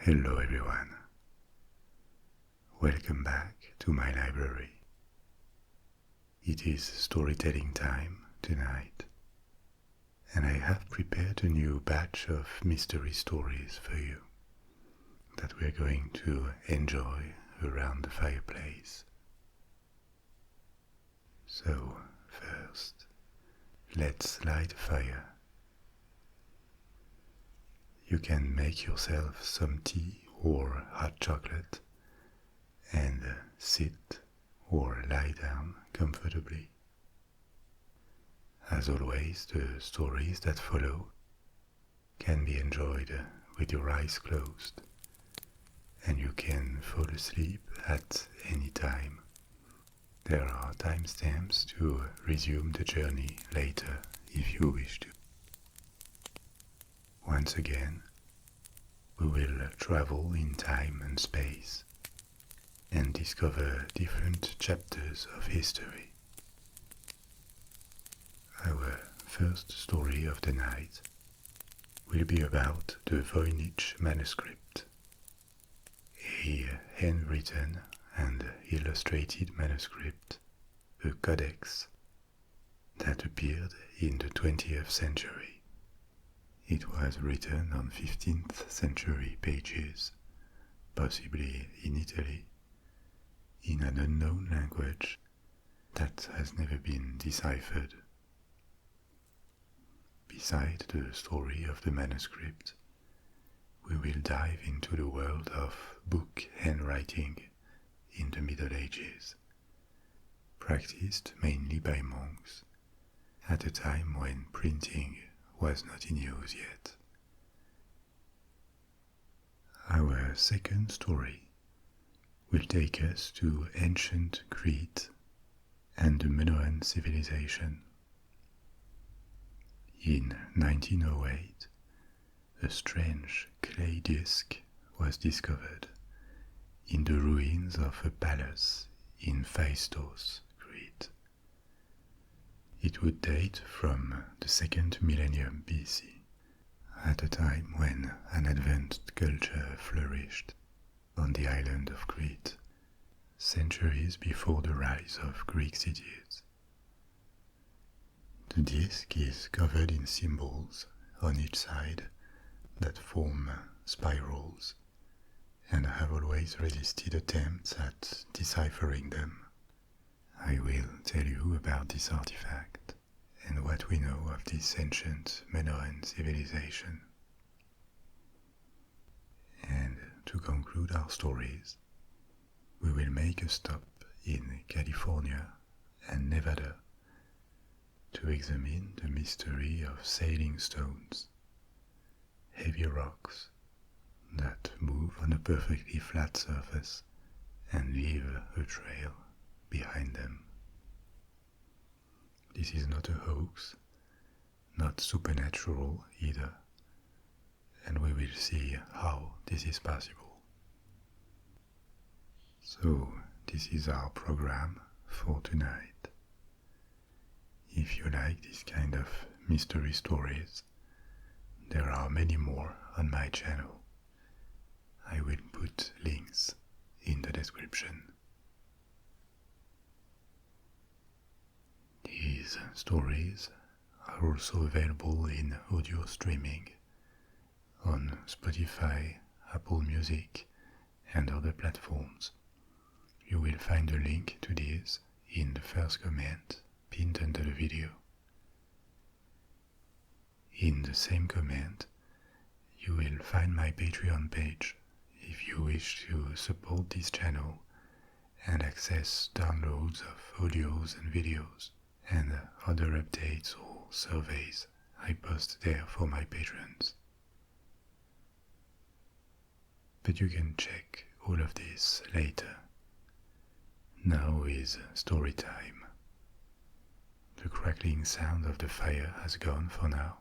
Hello everyone. Welcome back to my library. It is storytelling time tonight, and I have prepared a new batch of mystery stories for you that we're going to enjoy around the fireplace. So, first, let's light a fire. You can make yourself some tea or hot chocolate and sit or lie down comfortably. As always, the stories that follow can be enjoyed with your eyes closed, and you can fall asleep at any time. There are timestamps to resume the journey later if you wish to. Once again, we will travel in time and space and discover different chapters of history. Our first story of the night will be about the Voynich Manuscript, a handwritten and illustrated manuscript, a codex, that appeared in the 20th century. It was written on 15th century pages, possibly in Italy, in an unknown language that has never been deciphered. Beside the story of the manuscript, we will dive into the world of book handwriting in the Middle Ages, practiced mainly by monks at a time when printing was not in use yet. Our second story will take us to ancient Crete and the Minoan civilization. In 1908, a strange clay disc was discovered in the ruins of a palace in Phaistos, Crete. It would date from the second millennium BC, at a time when an advanced culture flourished on the island of Crete, centuries before the rise of Greek cities. The disc is covered in symbols on each side that form spirals and have always resisted attempts at deciphering them. I will tell you about this artifact and what we know of this ancient Minoan civilization. And to conclude our stories, we will make a stop in California and Nevada to examine the mystery of sailing stones, heavy rocks that move on a perfectly flat surface and leave a trail behind them. This is not a hoax, not supernatural either, and we will see how this is possible. So, this is our program for tonight. If you like this kind of mystery stories, there are many more on my channel. I will put links in the description. These stories are also available in audio streaming on Spotify, Apple Music, and other platforms. You will find a link to these in the first comment pinned under the video. In the same comment, you will find my Patreon page if you wish to support this channel and access downloads of audios and videos and other updates or surveys I post there for my patrons. But you can check all of this later. Now is story time. The crackling sound of the fire has gone for now,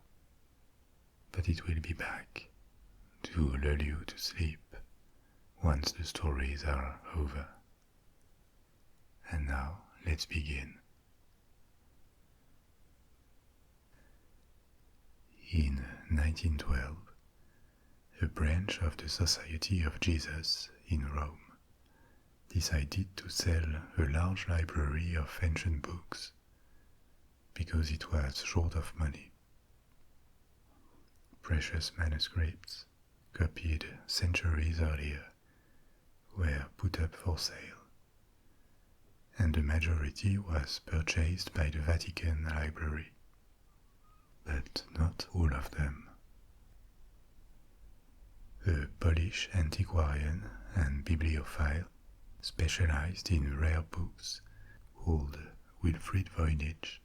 but it will be back to lull you to sleep once the stories are over. And now let's begin. In 1912, a branch of the Society of Jesus in Rome decided to sell a large library of ancient books because it was short of money. Precious manuscripts, copied centuries earlier, were put up for sale, and the majority was purchased by the Vatican Library, but not all of them. A Polish antiquarian and bibliophile specialized in rare books called Wilfrid Voynich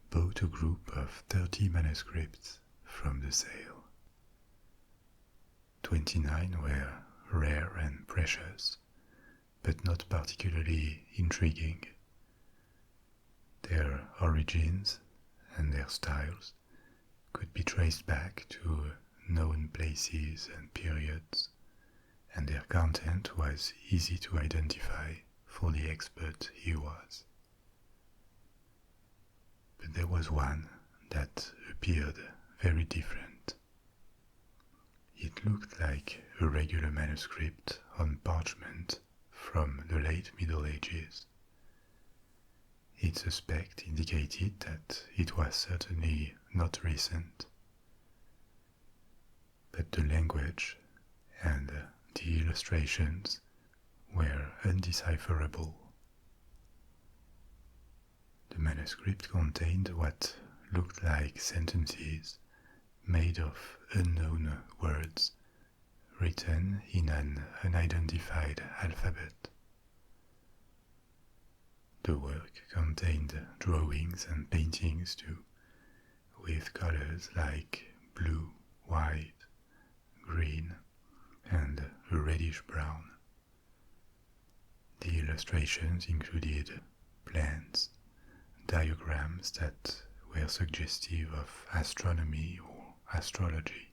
bought a group of 30 manuscripts from the sale. 29 were rare and precious, but not particularly intriguing. Their origins and their styles could be traced back to known places and periods, and their content was easy to identify for the expert he was. But there was one that appeared very different. It looked like a regular manuscript on parchment from the late Middle Ages. Its aspect indicated that it was certainly not recent. But the language and the illustrations were undecipherable. The manuscript contained what looked like sentences made of unknown words written in an unidentified alphabet. The work contained drawings and paintings too, with colors like blue, white, green, and a reddish brown. The illustrations included plants, diagrams that were suggestive of astronomy or astrology,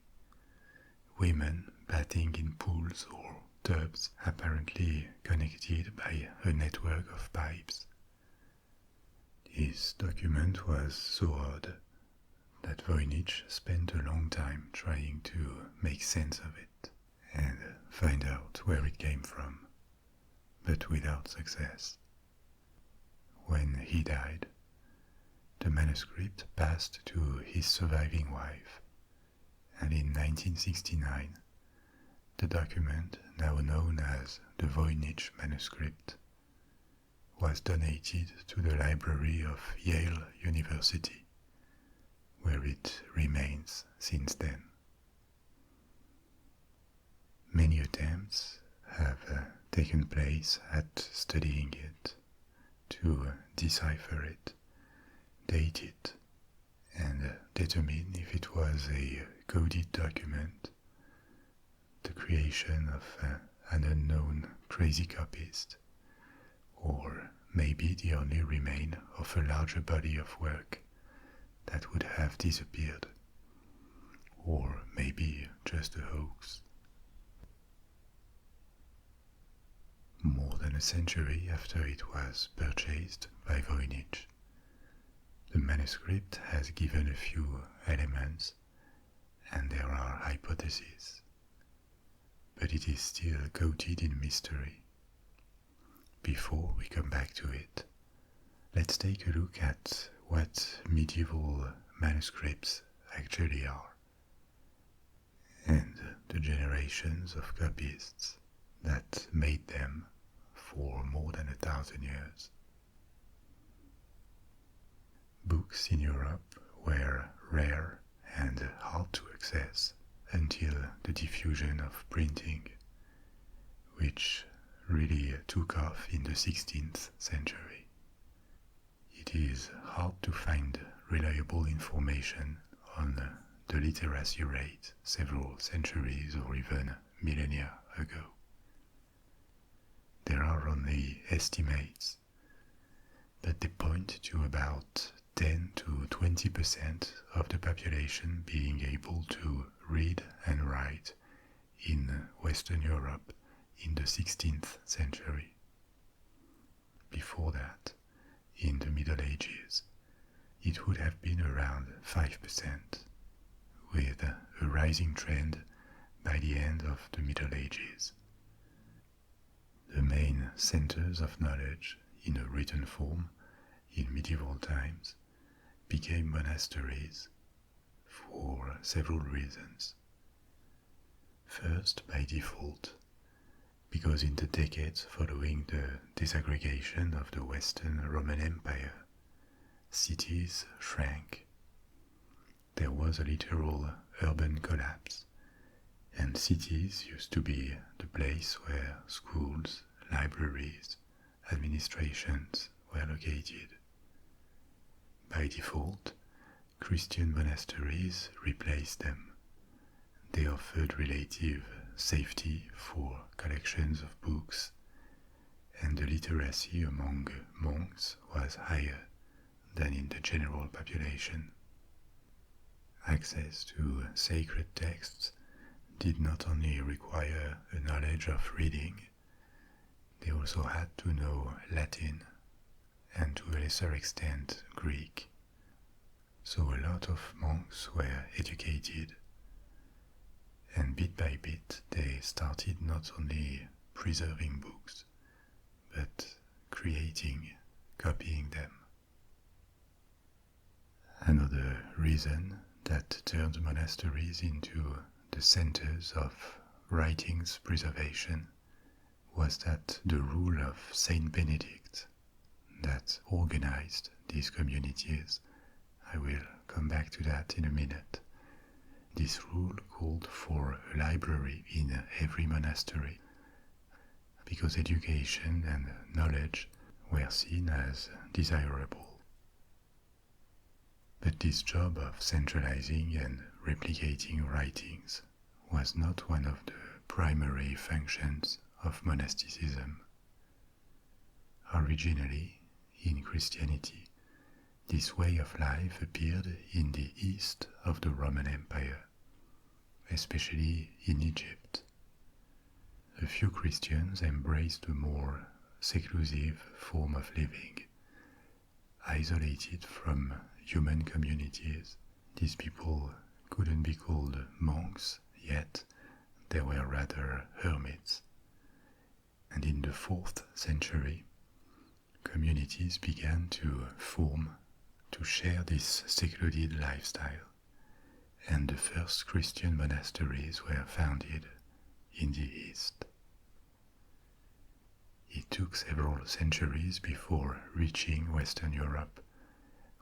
women bathing in pools or tubs apparently connected by a network of pipes. This document was so odd that Voynich spent a long time trying to make sense of it and find out where it came from, but without success. When he died, the manuscript passed to his surviving wife, and in 1969, the document, now known as the Voynich Manuscript, was donated to the library of Yale University, where it remains since then. Many attempts have taken place at studying it, to decipher it, date it, and determine if it was a coded document, the creation of an unknown crazy copyist, or maybe the only remain of a larger body of work that would have disappeared, or maybe just a hoax. More than a century after it was purchased by Voynich, the manuscript has given a few elements, and there are hypotheses, but it is still coated in mystery. Before we come back to it, let's take a look at what medieval manuscripts actually are, and the generations of copyists that made them for more than 1,000 years. Books in Europe were rare and hard to access until the diffusion of printing, which really took off in the 16th century. It is hard to find reliable information on the literacy rate several centuries or even millennia ago. There are only estimates, but they point to about 10 to 20% of the population being able to read and write in Western Europe in the 16th century. Before that, in the Middle Ages, it would have been around 5%, with a rising trend by the end of the Middle Ages. The main centers of knowledge in a written form in medieval times became monasteries for several reasons. First, by default, because in the decades following the disaggregation of the Western Roman Empire, cities shrank. There was a literal urban collapse, and cities used to be the place where schools, libraries, administrations were located. By default, Christian monasteries replaced them. They offered relative safety for collections of books, and the literacy among monks was higher than in the general population. Access to sacred texts did not only require a knowledge of reading, they also had to know Latin and to a lesser extent Greek. So a lot of monks were educated, and bit by bit they started not only preserving books, but creating, copying them. Another reason that turned monasteries into the centers of writings preservation was that the rule of Saint Benedict that organized these communities. I will come back to that in a minute. This rule called for a library in every monastery because education and knowledge were seen as desirable. But this job of centralizing and replicating writings was not one of the primary functions of monasticism. Originally, in Christianity, this way of life appeared in the east of the Roman Empire, especially in Egypt. A few Christians embraced a more seclusive form of living, isolated from human communities. These people couldn't be called monks yet, they were rather hermits. And in the 4th century, communities began to form to share this secluded lifestyle, and the first Christian monasteries were founded in the East. It took several centuries before reaching Western Europe,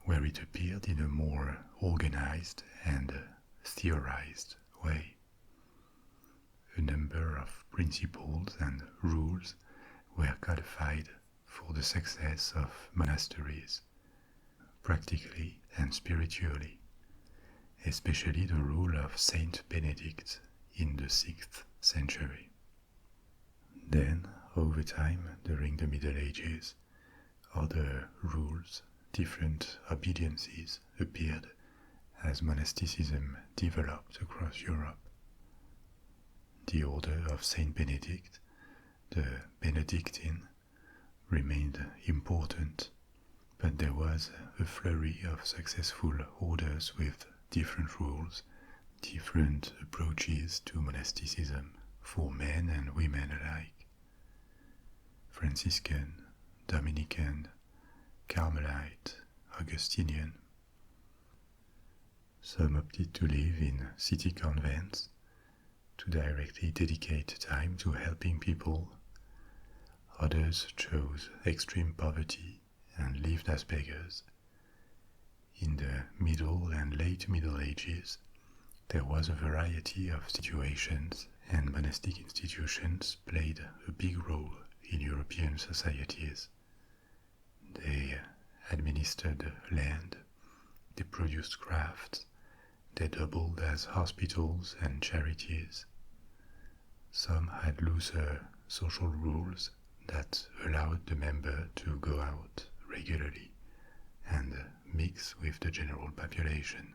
where it appeared in a more organized and theorized way. A number of principles and rules were codified for the success of monasteries, practically and spiritually, especially the rule of Saint Benedict in the 6th century. Then, over time, during the Middle Ages, other rules, different obediences appeared as monasticism developed across Europe. The order of Saint Benedict, the Benedictine, remained important, but there was a flurry of successful orders with different rules, different approaches to monasticism for men and women alike. Franciscan, Dominican, Carmelite, Augustinian. Some opted to live in city convents to directly dedicate time to helping people. Others chose extreme poverty and lived as beggars. In the Middle and Late Middle Ages, there was a variety of situations, and monastic institutions played a big role in European societies. They administered land, they produced crafts, they doubled as hospitals and charities. Some had looser social rules that allowed the member to go out regularly and mix with the general population.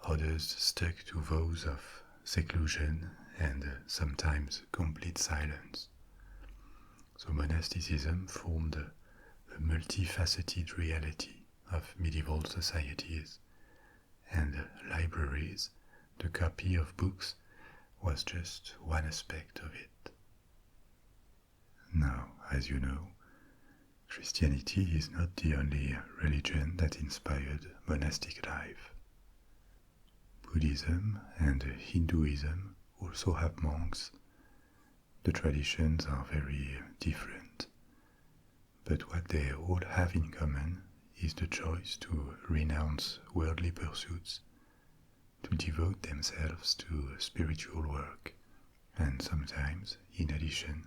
Others stuck to vows of seclusion and sometimes complete silence. So monasticism formed a multifaceted reality of medieval societies, and libraries, the copy of books, was just one aspect of it. Now, as you know, Christianity is not the only religion that inspired monastic life. Buddhism and Hinduism also have monks. The traditions are very different, but what they all have in common is the choice to renounce worldly pursuits, to devote themselves to spiritual work, and sometimes, in addition,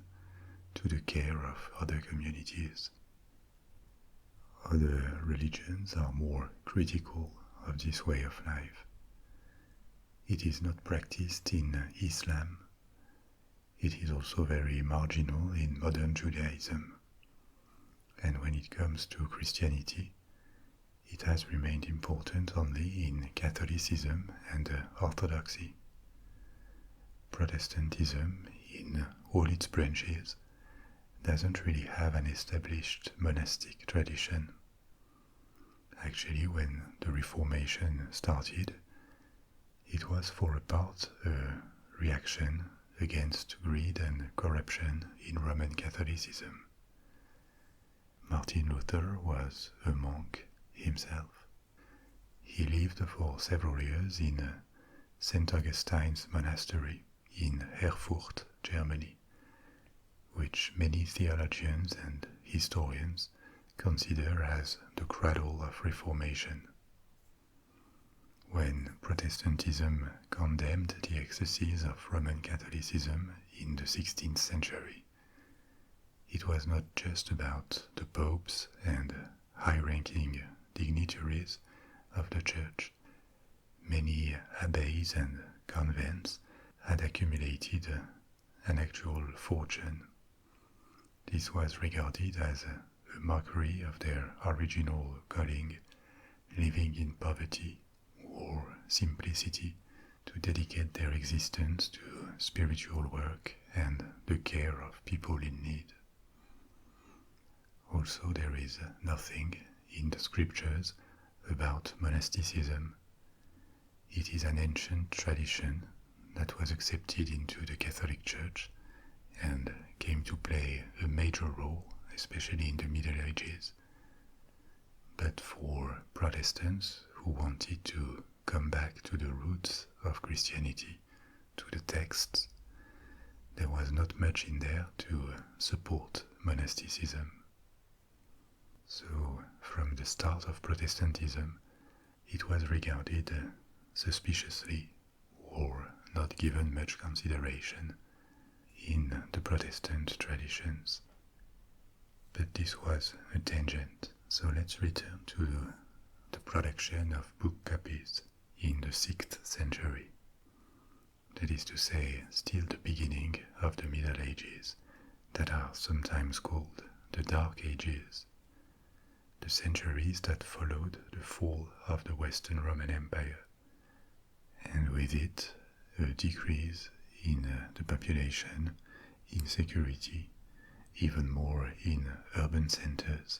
to the care of other communities. Other religions are more critical of this way of life. It is not practiced in Islam. It is also very marginal in modern Judaism. And when it comes to Christianity, it has remained important only in Catholicism and Orthodoxy. Protestantism, in all its branches, doesn't really have an established monastic tradition. Actually, when the Reformation started, it was for a part a reaction against greed and corruption in Roman Catholicism. Martin Luther was a monk himself. He lived for several years in St. Augustine's monastery in Erfurt, Germany, which many theologians and historians consider as the cradle of Reformation. When Protestantism condemned the excesses of Roman Catholicism in the 16th century, it was not just about the popes and high-ranking dignitaries of the church. Many abbeys and convents had accumulated an actual fortune. This was regarded as a mockery of their original calling, living in poverty or simplicity to dedicate their existence to spiritual work and the care of people in need. Also, there is nothing in the scriptures about monasticism. It is an ancient tradition that was accepted into the Catholic Church and came to play a major role, especially in the Middle Ages. But for Protestants who wanted to come back to the roots of Christianity, to the texts, there was not much in there to support monasticism. So, from the start of Protestantism, it was regarded suspiciously or not given much consideration in the Protestant traditions. But this was a tangent, so let's return to the production of book copies in the 6th century. That is to say, still the beginning of the Middle Ages, that are sometimes called the Dark Ages, the centuries that followed the fall of the Western Roman Empire, and with it a decrease in the population, in security, even more in urban centers,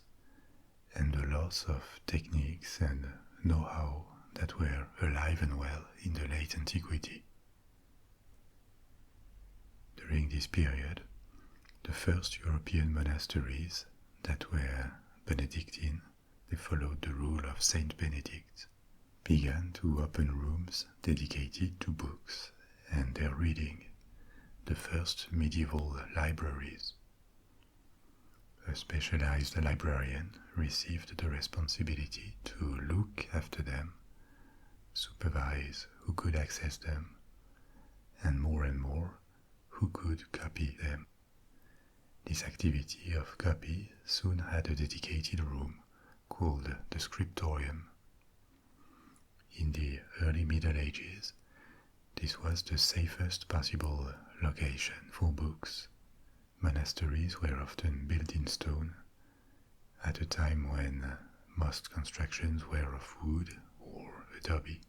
and the loss of techniques and know-how that were alive and well in the late antiquity. During this period, the first European monasteries that were Benedictine, they followed the rule of Saint Benedict, began to open rooms dedicated to books and their reading, the first medieval libraries. A specialized librarian received the responsibility to look after them, supervise who could access them, and more who could copy them. This activity of copy soon had a dedicated room called the scriptorium. In the early Middle Ages, this was the safest possible location for books. Monasteries were often built in stone, at a time when most constructions were of wood or adobe,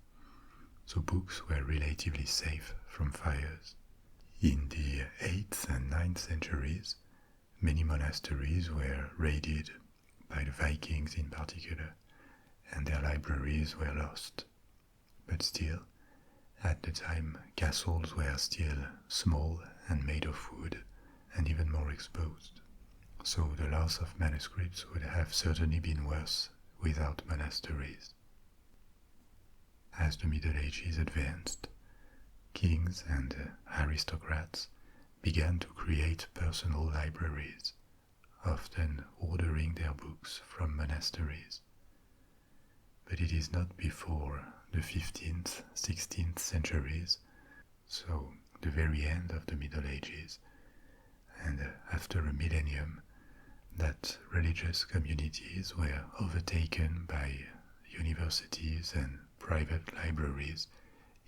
so books were relatively safe from fires. In the 8th and 9th centuries, many monasteries were raided by the Vikings in particular, and their libraries were lost. But still, At the time, castles were still small and made of wood and even more exposed, so the loss of manuscripts would have certainly been worse without monasteries. As the Middle Ages advanced, kings and aristocrats began to create personal libraries, often ordering their books from monasteries. But it is not before the 15th, 16th centuries, so the very end of the Middle Ages, and after a millennium, that religious communities were overtaken by universities and private libraries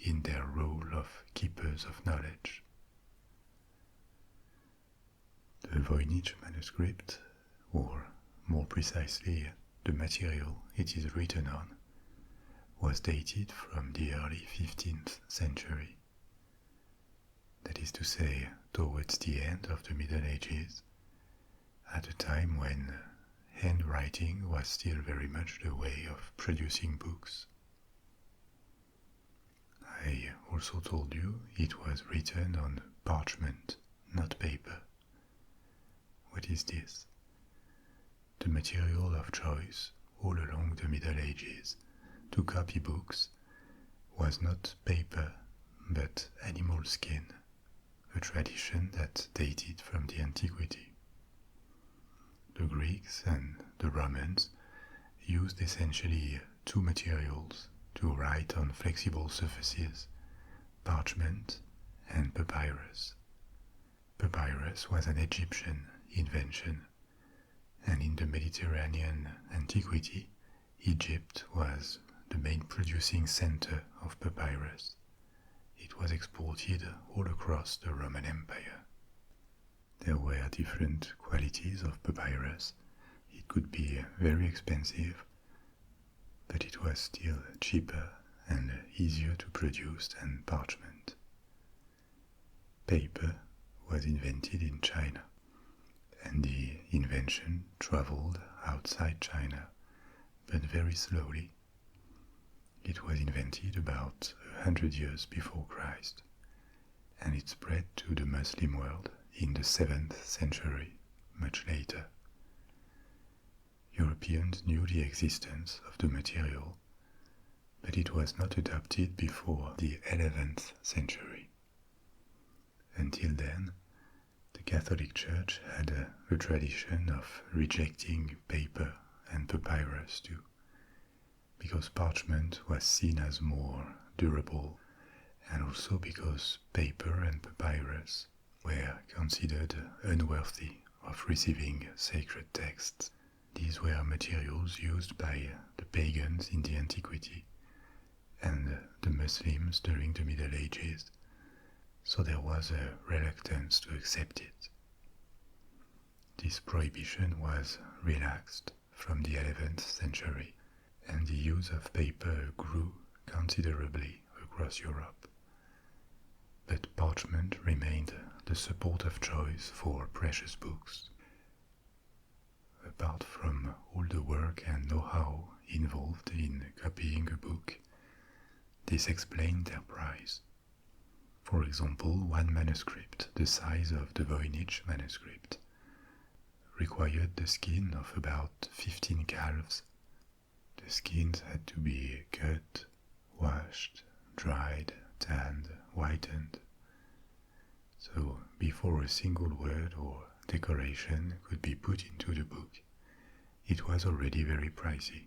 in their role of keepers of knowledge. The Voynich Manuscript, or more precisely the material it is written on, was dated from the early 15th century. That is to say, towards the end of the Middle Ages, at a time when handwriting was still very much the way of producing books. I also told you it was written on parchment, not paper. What is this? The material of choice all along the Middle Ages to copy books was not paper but animal skin, a tradition that dated from the antiquity. The Greeks and the Romans used essentially two materials to write on flexible surfaces, parchment and papyrus. Papyrus was an Egyptian invention, and in the Mediterranean antiquity, Egypt was the main producing center of papyrus. It was exported all across the Roman Empire. There were different qualities of papyrus. It could be very expensive, but it was still cheaper and easier to produce than parchment. Paper was invented in China, and the invention traveled outside China, but very slowly. It was invented about 100 years before Christ, and it spread to the Muslim world in the 7th century, much later. Europeans knew the existence of the material, but it was not adopted before the 11th century. Until then, the Catholic Church had a tradition of rejecting paper and papyrus too, because parchment was seen as more durable, and also because paper and papyrus were considered unworthy of receiving sacred texts. These were materials used by the pagans in the antiquity and the Muslims during the Middle Ages, so there was a reluctance to accept it. This prohibition was relaxed from the 11th century, and the use of paper grew considerably across Europe. But parchment remained the support of choice for precious books. Apart from all the work and know-how involved in copying a book, this explained their price. For example, one manuscript the size of the Voynich Manuscript required the skin of about 15 calves. The skins had to be cut, washed, dried, tanned, whitened. So before a single word or decoration could be put into the book, it was already very pricey.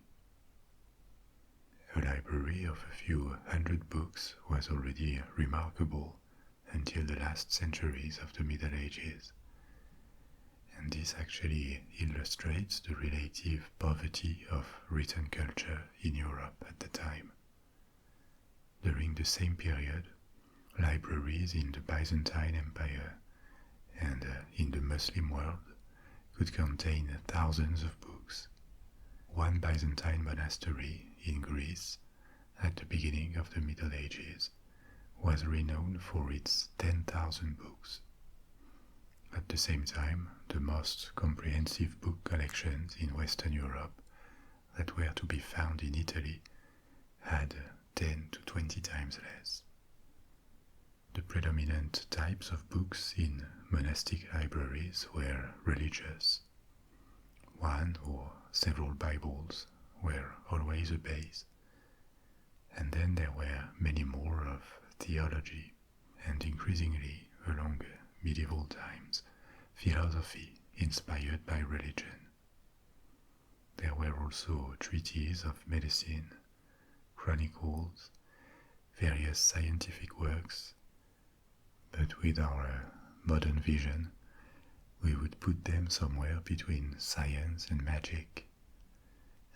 A library of a few hundred books was already remarkable until the last centuries of the Middle Ages. And this actually illustrates the relative poverty of written culture in Europe at the time. During the same period, libraries in the Byzantine Empire and in the Muslim world could contain thousands of books. One Byzantine monastery in Greece at the beginning of the Middle Ages was renowned for its 10,000 books. At the same time, the most comprehensive book collections in Western Europe that were to be found in Italy had 10 to 20 times less. The predominant types of books in monastic libraries were religious. One or several Bibles were always a base, and then there were many more of theology, and increasingly along medieval times, philosophy inspired by religion. There were also treatises of medicine, chronicles, various scientific works, but with our modern vision, we would put them somewhere between science and magic.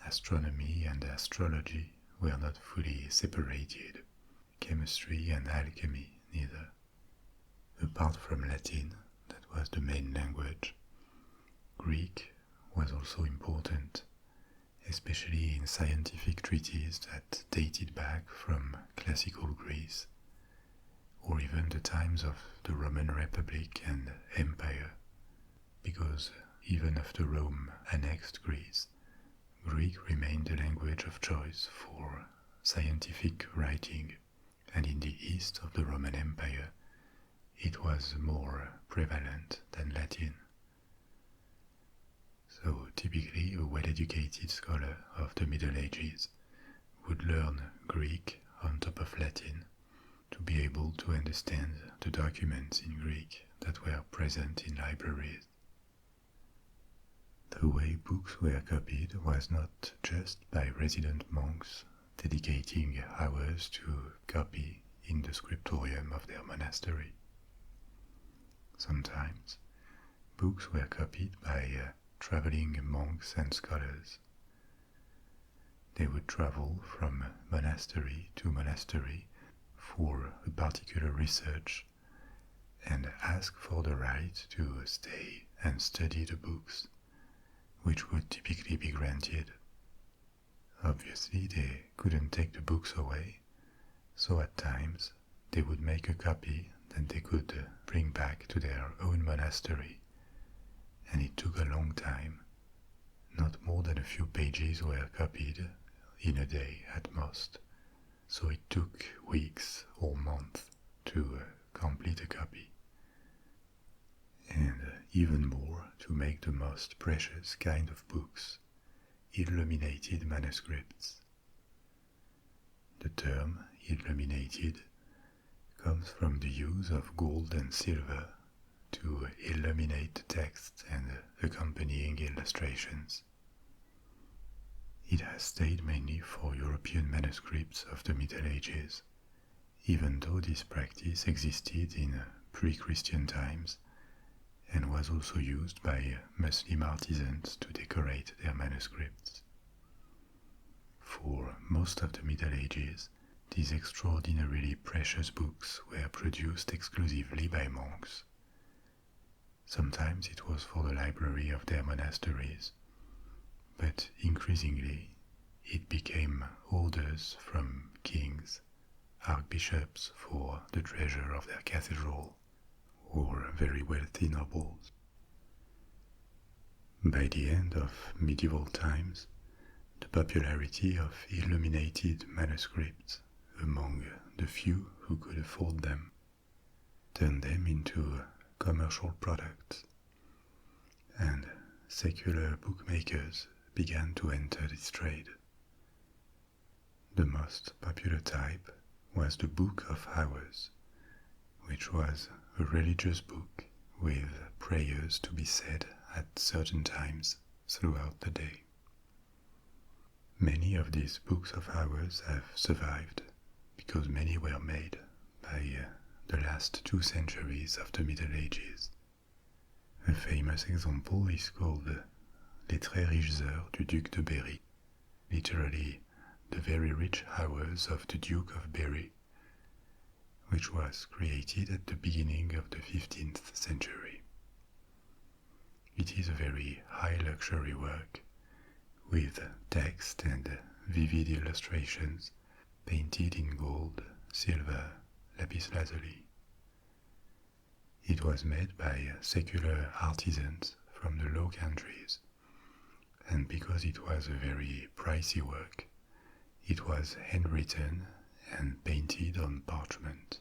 Astronomy and astrology were not fully separated, chemistry and alchemy neither. Apart from Latin, that was the main language, Greek was also important, especially in scientific treatises that dated back from classical Greece, or even the times of the Roman Republic and Empire, because even after Rome annexed Greece, Greek remained the language of choice for scientific writing, and in the east of the Roman Empire, it was more prevalent than Latin. So typically a well-educated scholar of the Middle Ages would learn Greek on top of Latin to be able to understand the documents in Greek that were present in libraries. The way books were copied was not just by resident monks dedicating hours to copy in the scriptorium of their monastery. Sometimes books were copied by traveling monks and scholars. They would travel from monastery to monastery for a particular research and ask for the right to stay and study the books, which would typically be granted. Obviously, they couldn't take the books away, so at times they would make a copy that they could bring back to their own monastery, and it took a long time. Not more than a few pages were copied in a day at most, so it took weeks or months to complete a copy. And even more to make the most precious kind of books, illuminated manuscripts. The term illuminated comes from the use of gold and silver to illuminate the text and accompanying illustrations. It has stayed mainly for European manuscripts of the Middle Ages, even though this practice existed in pre-Christian times and was also used by Muslim artisans to decorate their manuscripts. For most of the Middle Ages, these extraordinarily precious books were produced exclusively by monks. Sometimes it was for the library of their monasteries, but increasingly it became orders from kings, archbishops for the treasure of their cathedral, or very wealthy nobles. By the end of medieval times, the popularity of illuminated manuscripts among the few who could afford them turned them into commercial products, and secular bookmakers began to enter this trade. The most popular type was the Book of Hours, which was a religious book with prayers to be said at certain times throughout the day. Many of these books of hours have survived because many were made by the last 2 centuries of the Middle Ages. A famous example is called Les Très Riches Heures du Duc de Berry, literally the very rich hours of the Duke of Berry, which was created at the beginning of the 15th century. It is a very high luxury work, with text and vivid illustrations painted in gold, silver, lapis lazuli. It was made by secular artisans from the Low Countries, and because it was a very pricey work, it was handwritten and painted on parchment,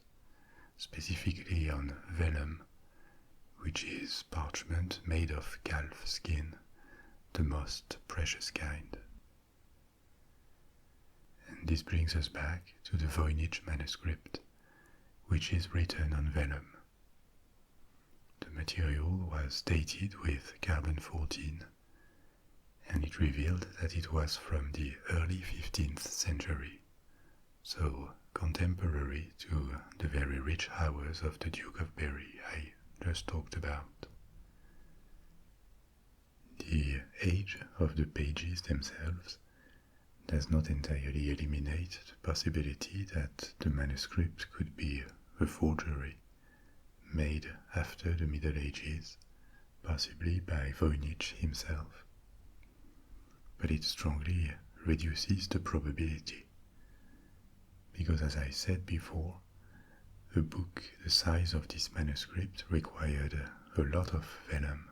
specifically on vellum, which is parchment made of calf skin, the most precious kind. And this brings us back to the Voynich Manuscript, which is written on vellum. The material was dated with carbon-14, and it revealed that it was from the early 15th century, so contemporary to the very rich hours of the Duke of Berry I just talked about. The age of the pages themselves does not entirely eliminate the possibility that the manuscript could be a forgery made after the Middle Ages, possibly by Voynich himself. But it strongly reduces the probability, because as I said before, a book the size of this manuscript required a lot of vellum.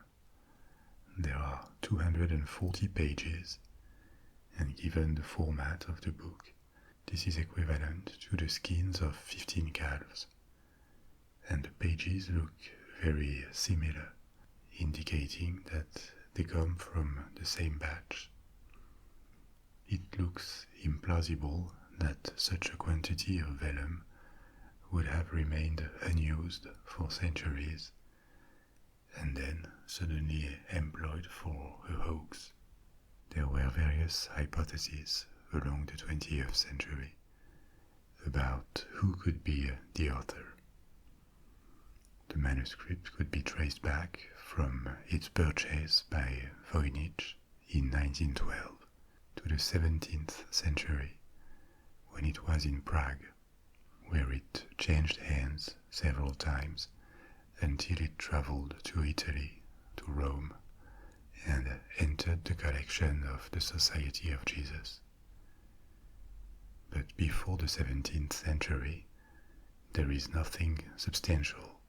There are 240 pages, and given the format of the book, this is equivalent to the skins of 15 calves. And the pages look very similar, indicating that they come from the same batch. It looks implausible that such a quantity of vellum would have remained unused for centuries, and then suddenly employed for a hoax. There were various hypotheses along the 20th century about who could be the author. The manuscript could be traced back from its purchase by Voynich in 1912 to the 17th century, when it was in Prague, where it changed hands several times until it traveled to Italy, to Rome, and entered the collection of the Society of Jesus. But before the 17th century, there is nothing substantial,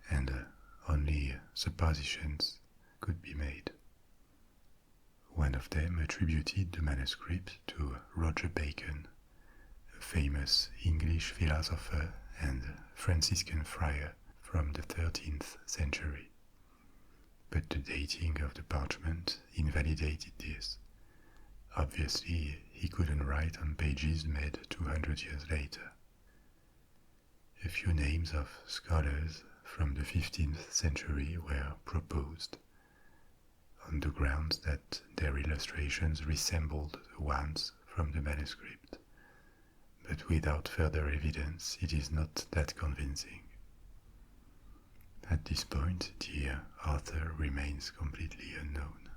and only suppositions could be made. One of them attributed the manuscript to Roger Bacon, a famous English philosopher and Franciscan friar from the 13th century. But the dating of the parchment invalidated this. Obviously, he couldn't write on pages made 200 years later. A few names of scholars from the 15th century were proposed, on the grounds that their illustrations resembled the ones from the manuscript, but without further evidence it is not that convincing. At this point, the author remains completely unknown.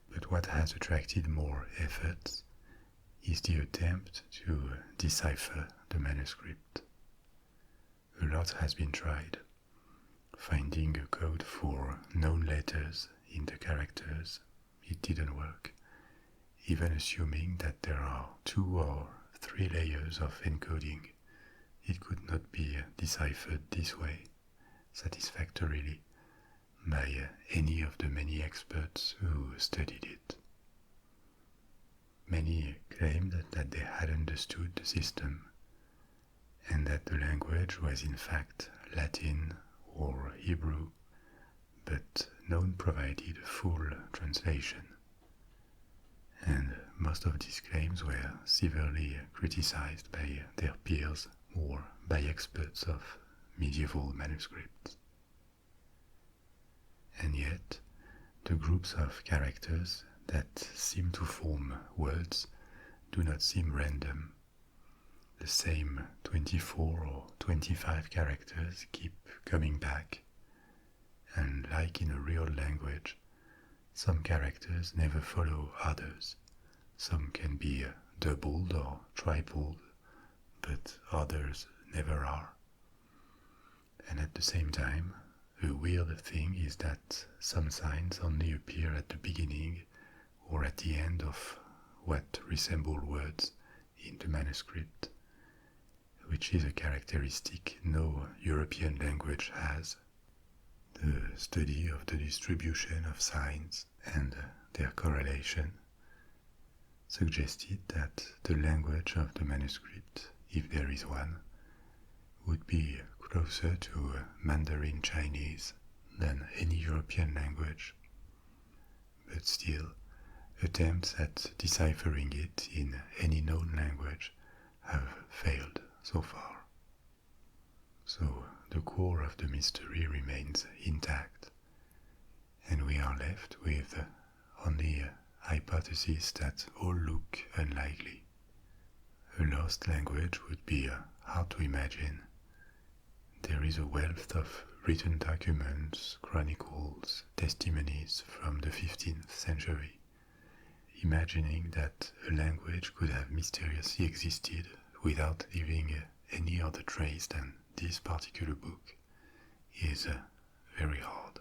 But what has attracted more efforts is the attempt to decipher the manuscript. A lot has been tried. Finding a code for known letters in the characters, it didn't work, even assuming that there are 2 or 3 layers of encoding. It could not be deciphered this way satisfactorily by any of the many experts who studied it. Many claimed that they had understood the system, and that the language was in fact Latin or Hebrew, but none provided a full translation. And most of these claims were severely criticized by their peers or by experts of medieval manuscripts. And yet, the groups of characters that seem to form words do not seem random. The same 24 or 25 characters keep coming back, and like in a real language, some characters never follow others. Some can be doubled or tripled, but others never are. And at the same time, a weird thing is that some signs only appear at the beginning or at the end of what resemble words in the manuscript, which is a characteristic no European language has. The study of the distribution of signs and their correlation suggested that the language of the manuscript, if there is one, would be closer to Mandarin Chinese than any European language, but still, attempts at deciphering it in any known language have failed so far. So the core of the mystery remains intact, and we are left with only hypotheses that all look unlikely. A lost language would be hard to imagine. There is a wealth of written documents, chronicles, testimonies from the 15th century. Imagining that a language could have mysteriously existed without leaving any other trace than this particular book is very hard.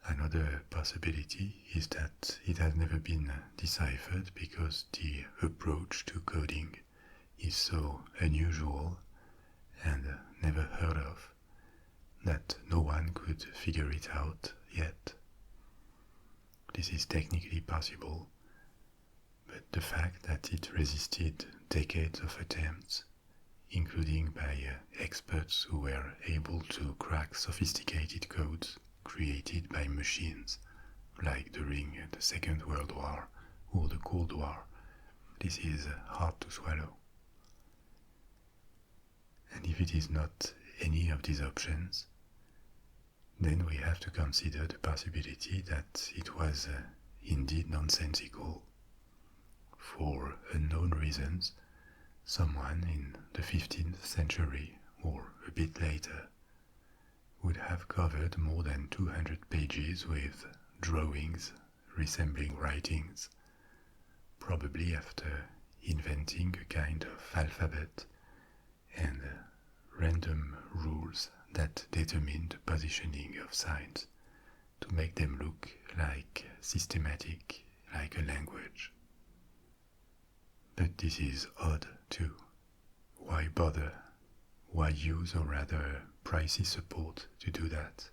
Another possibility is that it has never been deciphered because the approach to coding is so unusual and never heard of that no one could figure it out yet. This is technically possible, but the fact that it resisted decades of attempts, including by experts who were able to crack sophisticated codes created by machines, like during the Second World War or the Cold War, this is hard to swallow. And if it is not any of these options, then we have to consider the possibility that it was indeed nonsensical. For unknown reasons, someone in the 15th century or a bit later would have covered more than 200 pages with drawings resembling writings, probably after inventing a kind of alphabet and random rules that determine the positioning of signs to make them look like systematic, like a language. But this is odd too. Why bother? Why use or rather pricey support to do that?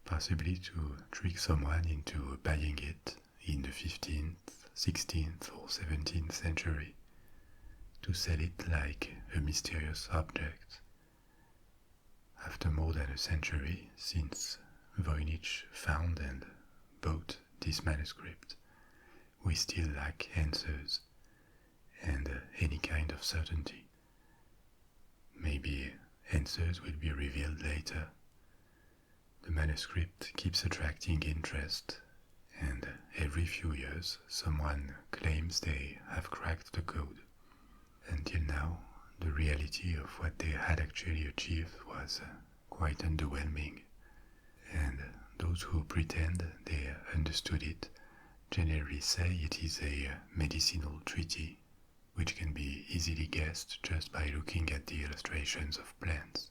Possibly to trick someone into buying it in the 15th, 16th or 17th century, to sell it like a mysterious object. After more than a century since Voynich found and bought this manuscript, we still lack answers and any kind of certainty. Maybe answers will be revealed later. The manuscript keeps attracting interest, and every few years someone claims they have cracked the code. Until now, the reality of what they had actually achieved was quite underwhelming, and those who pretend they understood it generally say it is a medicinal treaty, which can be easily guessed just by looking at the illustrations of plants.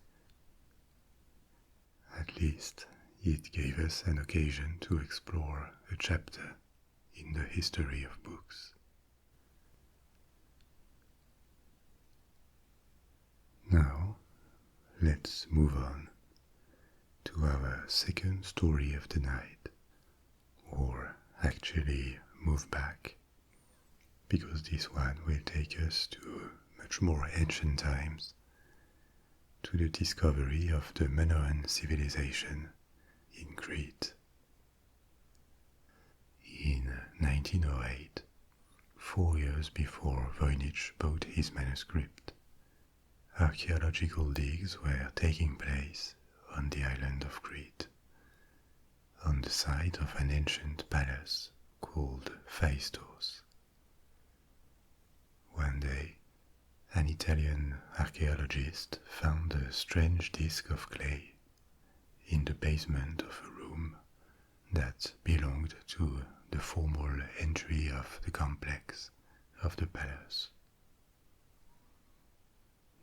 At least, it gave us an occasion to explore a chapter in the history of books. Now, let's move on to our second story of the night, or actually move back, because this one will take us to much more ancient times, to the discovery of the Minoan civilization in Crete. In 1908, 4 years before Voynich bought his manuscript, archaeological digs were taking place on the island of Crete, on the site of an ancient palace called Phaistos. One day, an Italian archaeologist found a strange disc of clay in the basement of a room that belonged to the formal entry of the complex of the palace.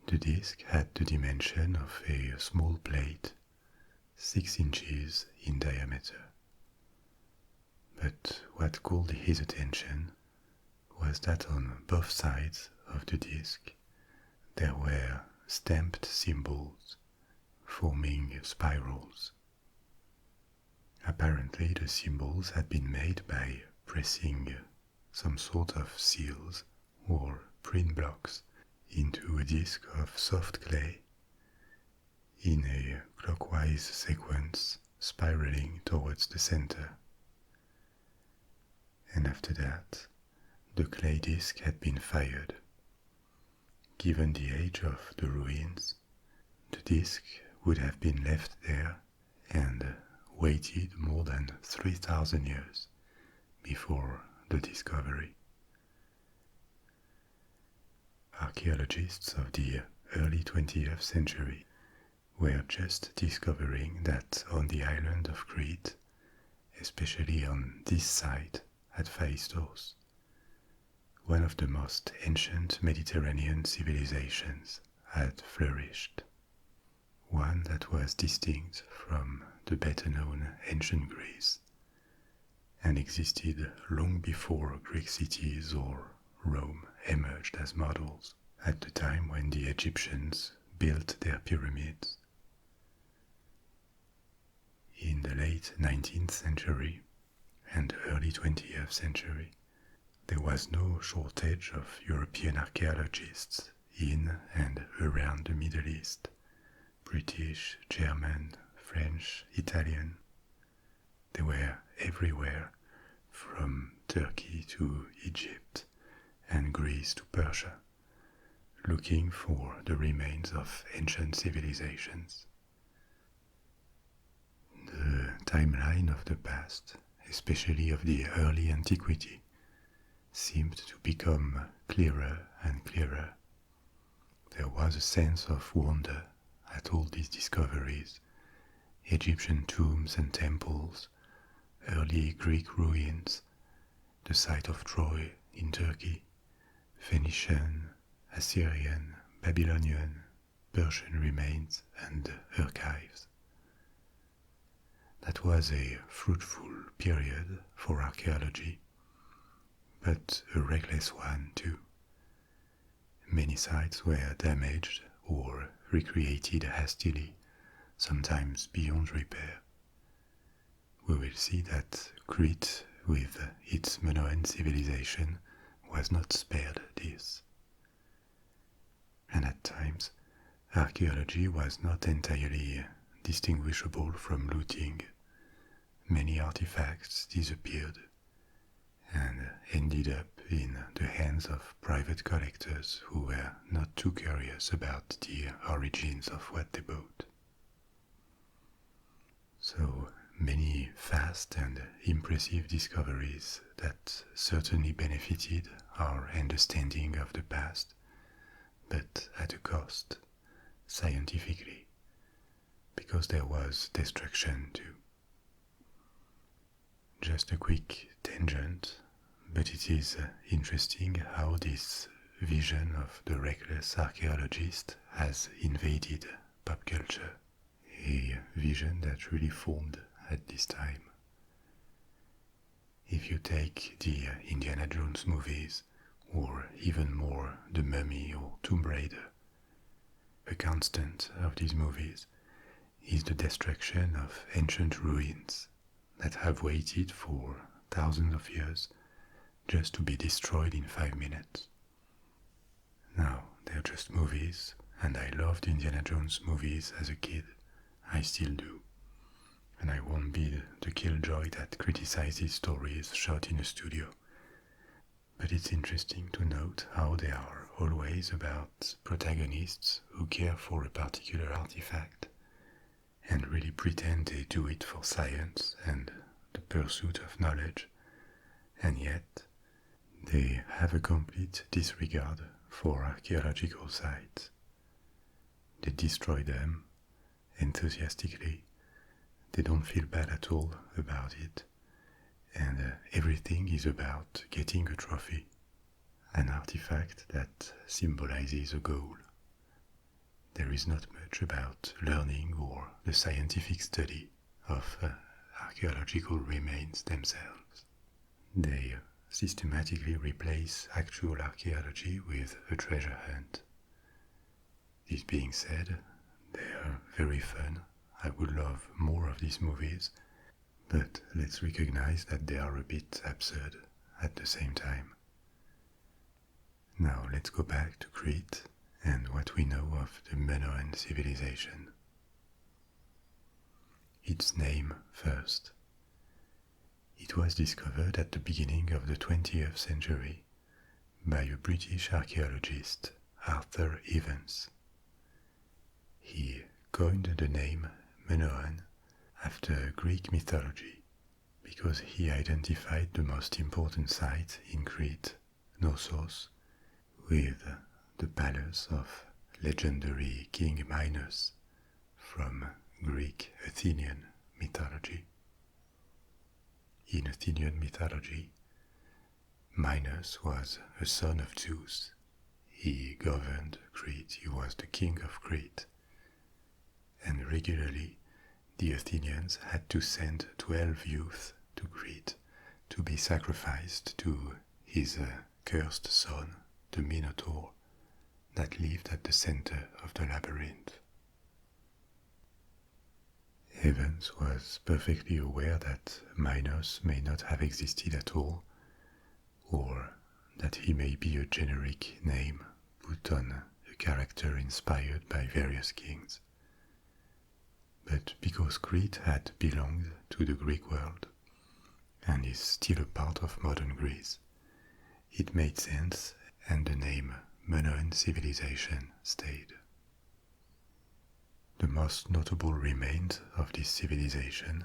The disc had the dimension of a small plate, 6 inches in diameter. But what called his attention was that on both sides of the disc there were stamped symbols forming spirals. Apparently the symbols had been made by pressing some sort of seals or print blocks into a disc of soft clay in a clockwise sequence spiraling towards the center. And after that, the clay disc had been fired. Given the age of the ruins, the disc would have been left there and waited more than 3,000 years before the discovery. Archaeologists of the early 20th century were just discovering that on the island of Crete, especially on this site at Phaistos, one of the most ancient Mediterranean civilizations had flourished, one that was distinct from the better known ancient Greece and existed long before Greek cities or Rome emerged as models at the time when the Egyptians built their pyramids. In the late 19th century and early 20th century, there was no shortage of European archaeologists in and around the Middle East, British, German, French, Italian. They were everywhere, from Turkey to Egypt and Greece to Persia, looking for the remains of ancient civilizations. The timeline of the past, especially of the early antiquity, seemed to become clearer and clearer. There was a sense of wonder at all these discoveries: Egyptian tombs and temples, early Greek ruins, the site of Troy in Turkey, Phoenician, Assyrian, Babylonian, Persian remains and archives. That was a fruitful period for archaeology, but a reckless one too. Many sites were damaged or recreated hastily, sometimes beyond repair. We will see that Crete, with its Minoan civilization, was not spared this. And at times, archaeology was not entirely distinguishable from looting. Many artifacts disappeared and ended up in the hands of private collectors who were not too curious about the origins of what they bought. So many fast and impressive discoveries that certainly benefited our understanding of the past, but at a cost, scientifically, because there was destruction too. Just a quick tangent, but it is interesting how this vision of the reckless archaeologist has invaded pop culture, a vision that really formed at this time. If you take the Indiana Jones movies, or even more The Mummy or Tomb Raider, a constant of these movies is the destruction of ancient ruins that have waited for thousands of years just to be destroyed in 5 minutes. Now, they're just movies, and I loved Indiana Jones movies as a kid. I still do. And I won't be the killjoy that criticizes stories shot in a studio. But it's interesting to note how they are always about protagonists who care for a particular artifact and really pretend they do it for science and the pursuit of knowledge, and yet they have a complete disregard for archaeological sites. They destroy them enthusiastically. They don't feel bad at all about it, and everything is about getting a trophy, an artifact that symbolizes a goal. There is not much about learning or the scientific study of archaeological remains themselves. They systematically replace actual archaeology with a treasure hunt. This being said, they are very fun. I would love more of these movies, but let's recognize that they are a bit absurd at the same time. Now let's go back to Crete and what we know of the Minoan civilization. Its name first. It was discovered at the beginning of the 20th century by a British archaeologist, Arthur Evans. He coined the name Minoan after Greek mythology because he identified the most important site in Crete, Knossos, with the palace of legendary King Minos from Greek Athenian mythology. In Athenian mythology, Minos was a son of Zeus. He governed Crete, he was the king of Crete. And regularly, the Athenians had to send 12 youths to Crete to be sacrificed to his cursed son, the Minotaur, that lived at the center of the labyrinth. Evans was perfectly aware that Minos may not have existed at all, or that he may be a generic name put on a character inspired by various kings. But because Crete had belonged to the Greek world, and is still a part of modern Greece, it made sense and the name Minoan civilization stayed. The most notable remains of this civilization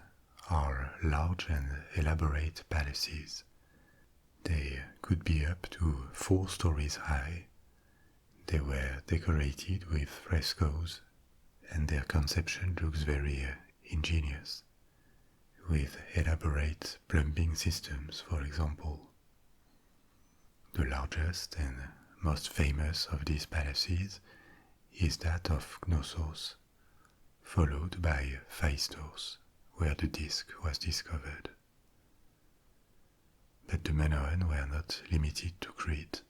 are large and elaborate palaces. They could be up to 4 stories high. They were decorated with frescoes, and their conception looks very ingenious, with elaborate plumbing systems, for example. The largest and most famous of these palaces is that of Knossos, followed by Phaistos, where the disc was discovered. But the Minoan were not limited to Crete.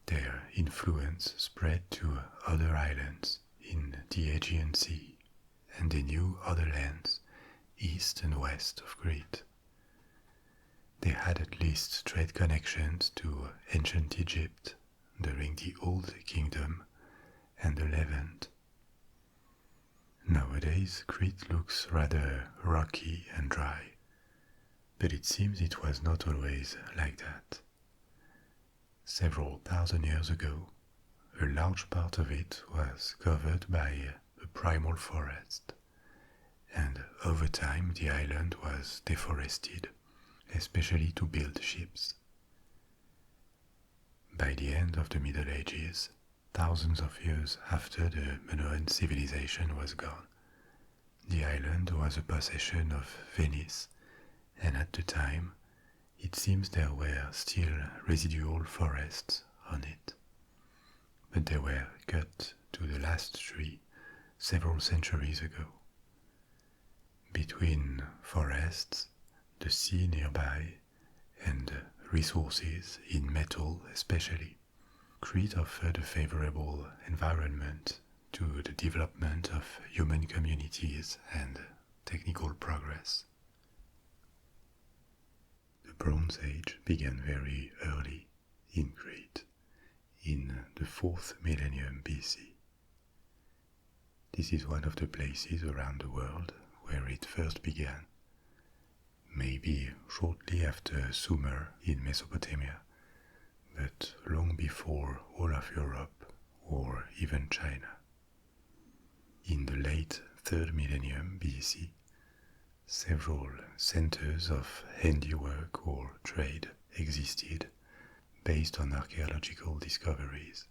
Their influence spread to other islands in the Aegean Sea, and they knew other lands east and west of Crete. They had at least trade connections to ancient Egypt during the Old Kingdom and the Levant. Nowadays, Crete looks rather rocky and dry, but it seems it was not always like that. Several thousand years ago, a large part of it was covered by a primal forest, and over time the island was deforested, especially to build ships. By the end of the Middle Ages, thousands of years after the Minoan civilization was gone, the island was a possession of Venice, and at the time it seems there were still residual forests on it. But they were cut to the last tree several centuries ago. Between forests, the sea nearby, and resources in metal especially, Crete offered a favorable environment to the development of human communities and technical progress. The Bronze Age began very early in Crete, in the 4th millennium BC. This is one of the places around the world where it first began, maybe shortly after Sumer in Mesopotamia, but long before all of Europe or even China. In the late 3rd millennium BC, several centers of handiwork or trade existed based on archaeological discoveries,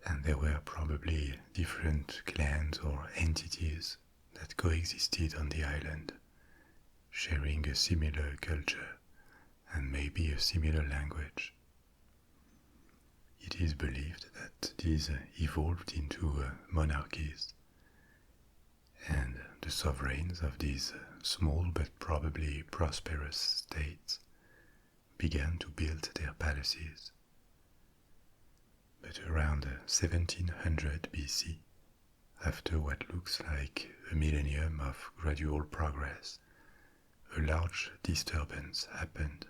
and there were probably different clans or entities that coexisted on the island, sharing a similar culture and maybe a similar language. It is believed that these evolved into monarchies, and the sovereigns of these small but probably prosperous states began to build their palaces. But around 1700 BC, after what looks like a millennium of gradual progress, a large disturbance happened.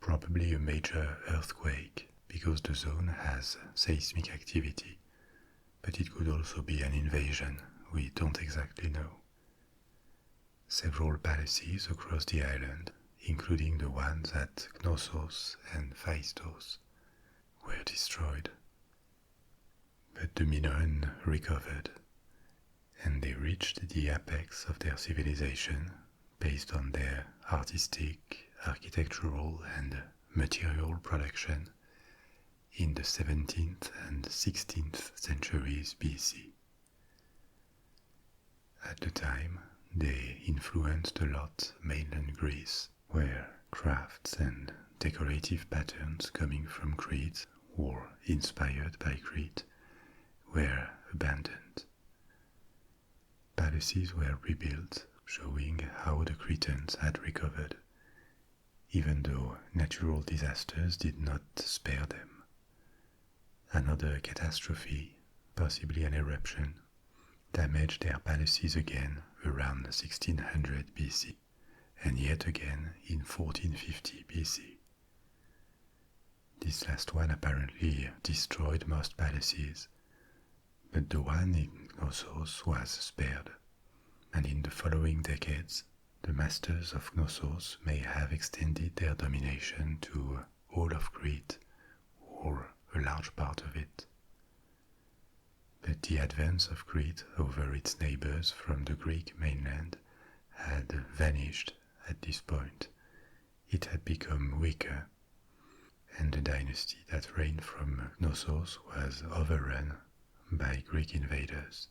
Probably a major earthquake because the zone has seismic activity, but it could also be an invasion, we don't exactly know. Several palaces across the island, including the ones at Knossos and Phaistos, were destroyed. But the Minoan recovered, and they reached the apex of their civilization based on their artistic, architectural, and material production in the 17th and 16th centuries BC. At the time, they influenced a lot mainland Greece, where crafts and decorative patterns coming from Crete or inspired by Crete were abandoned. Palaces were rebuilt, showing how the Cretans had recovered, even though natural disasters did not spare them. Another catastrophe, possibly an eruption, damaged their palaces again around 1600 BC, and yet again in 1450 BC. This last one apparently destroyed most palaces, but the one in Knossos was spared, and in the following decades, the masters of Knossos may have extended their domination to all of Crete, or a large part of it. But the advance of Crete over its neighbors from the Greek mainland had vanished at this point. It had become weaker, and the dynasty that reigned from Knossos was overrun by Greek invaders.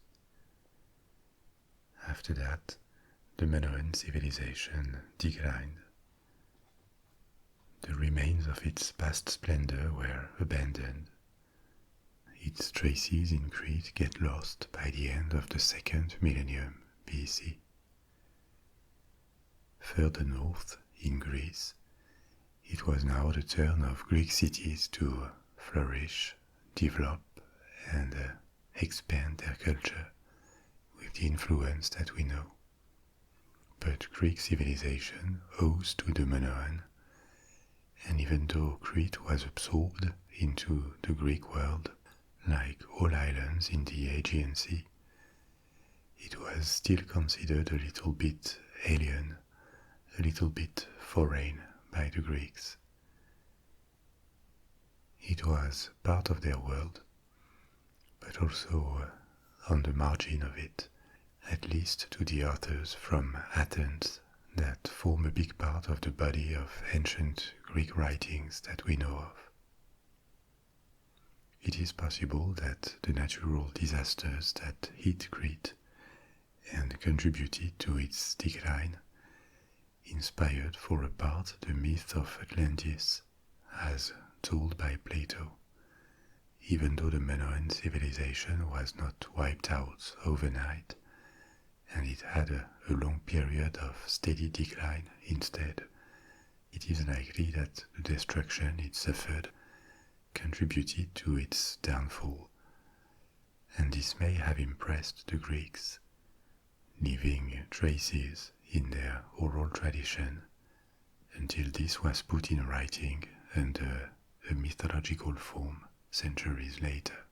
After that, the Minoan civilization declined. The remains of its past splendor were abandoned. Its traces in Crete get lost by the end of the second millennium BC. Further north, in Greece, it was now the turn of Greek cities to flourish, develop, and expand their culture with the influence that we know. But Greek civilization owes to the Minoan, and even though Crete was absorbed into the Greek world, like all islands in the Aegean Sea, it was still considered a little bit alien, a little bit foreign by the Greeks. It was part of their world, but also on the margin of it, at least to the authors from Athens that form a big part of the body of ancient Greek writings that we know of. It is possible that the natural disasters that hit Crete and contributed to its decline inspired for a part the myth of Atlantis as told by Plato, even though the Minoan civilization was not wiped out overnight, and it had a long period of steady decline instead. It is likely that the destruction it suffered contributed to its downfall, and this may have impressed the Greeks, leaving traces in their oral tradition until this was put in writing under a mythological form centuries later.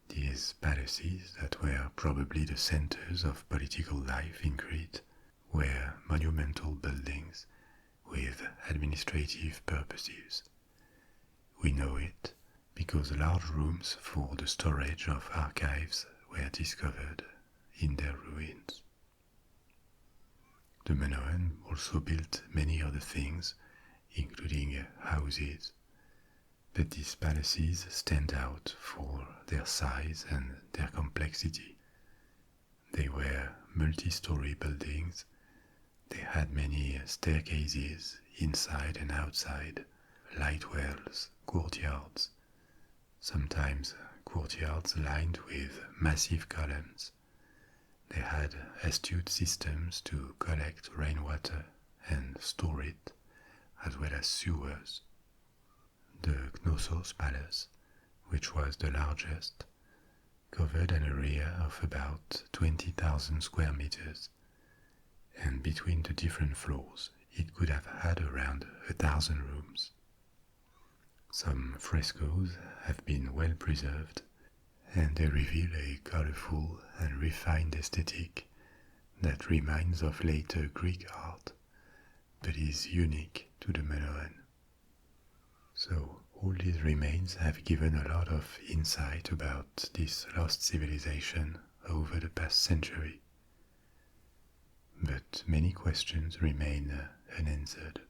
These palaces that were probably the centers of political life in Crete were monumental buildings with administrative purposes. We know it because large rooms for the storage of archives were discovered in their ruins. The Minoan also built many other things, including houses, but these palaces stand out for their size and their complexity. They were multi-story buildings. They had many staircases inside and outside, light wells, courtyards, sometimes courtyards lined with massive columns. They had astute systems to collect rainwater and store it, as well as sewers. The Knossos Palace, which was the largest, covered an area of about 20,000 square meters, and between the different floors it could have had around 1,000 rooms. Some frescoes have been well preserved, and they reveal a colorful and refined aesthetic that reminds of later Greek art, but is unique to the Minoan. So, all these remains have given a lot of insight about this lost civilization over the past century. But many questions remain unanswered.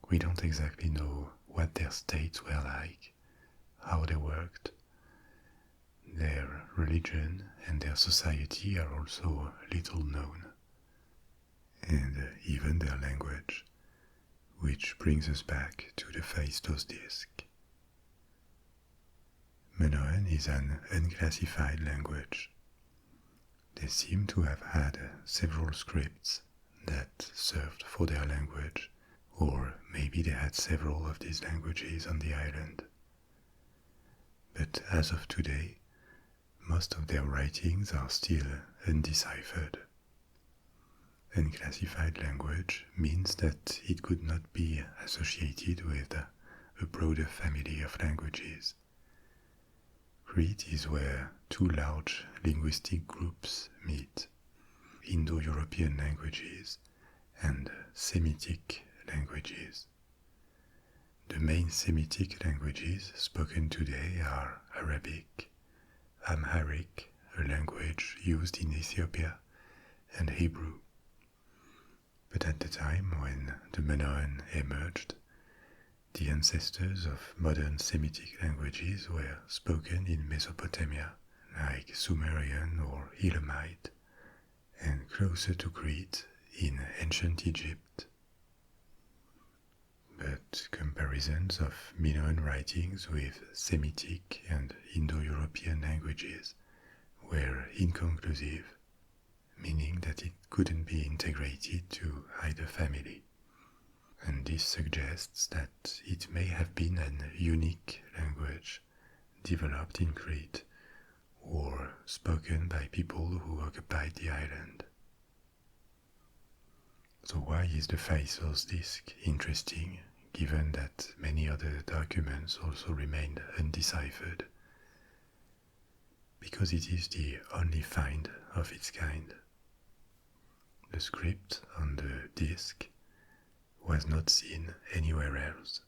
We don't exactly know what their states were like, how they worked. Their religion and their society are also little known, and even their language, which brings us back to the Phaistos Disc. Minoan is an unclassified language. They seem to have had several scripts that served for their language, or maybe they had several of these languages on the island. But as of today, most of their writings are still undeciphered. Unclassified language means that it could not be associated with a broader family of languages. Crete is where two large linguistic groups meet: Indo-European languages and Semitic languages. The main Semitic languages spoken today are Arabic, Amharic, a language used in Ethiopia, and Hebrew. But at the time when the Minoan emerged, the ancestors of modern Semitic languages were spoken in Mesopotamia, like Sumerian or Elamite, and closer to Crete in ancient Egypt. But comparisons of Minoan writings with Semitic and Indo-European languages were inconclusive, meaning that it couldn't be integrated to either family. And this suggests that it may have been an unique language developed in Crete or spoken by people who occupied the island. So why is the Phaistos Disc interesting, given that many other documents also remained undeciphered? Because it is the only find of its kind. The script on the disc was not seen anywhere else.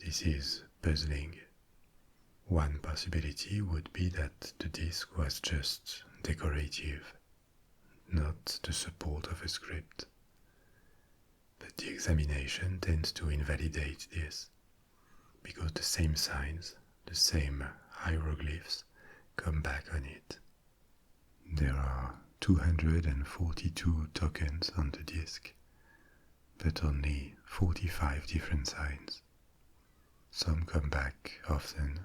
This is puzzling. One possibility would be that the disc was just decorative, not the support of a script. But the examination tends to invalidate this, because the same signs, the same hieroglyphs come back on it. There are 242 tokens on the disc, but only 45 different signs. Some come back often,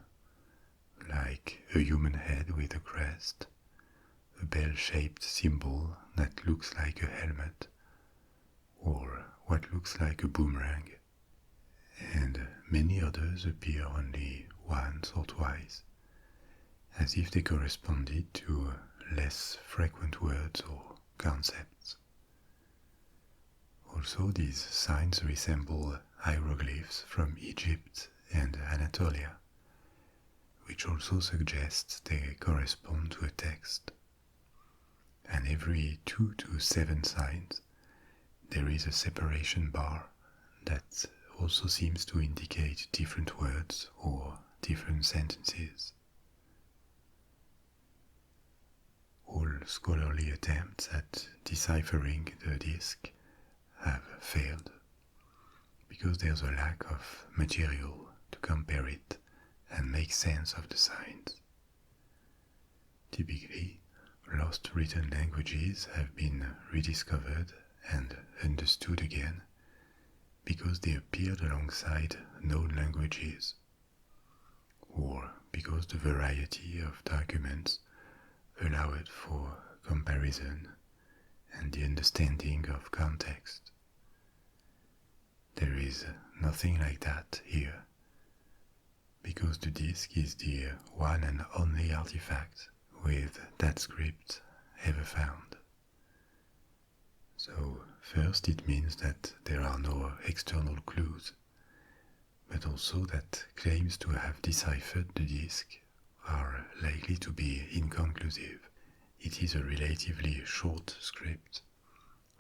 like a human head with a crest, a bell-shaped symbol that looks like a helmet, or what looks like a boomerang, and many others appear only once or twice, as if they corresponded to less frequent words or concepts. Also, these signs resemble hieroglyphs from Egypt and Anatolia, which also suggests they correspond to a text. And every 2 to 7 signs, there is a separation bar that also seems to indicate different words or different sentences. All scholarly attempts at deciphering the disc have failed, because there's a lack of material to compare it and make sense of the signs. Typically, lost written languages have been rediscovered and understood again because they appeared alongside known languages, or because the variety of documents allowed for comparison and the understanding of context. There is nothing like that here, because the disc is the one and only artifact with that script ever found. So first it means that there are no external clues, but also that claims to have deciphered the disk are likely to be inconclusive. It is a relatively short script,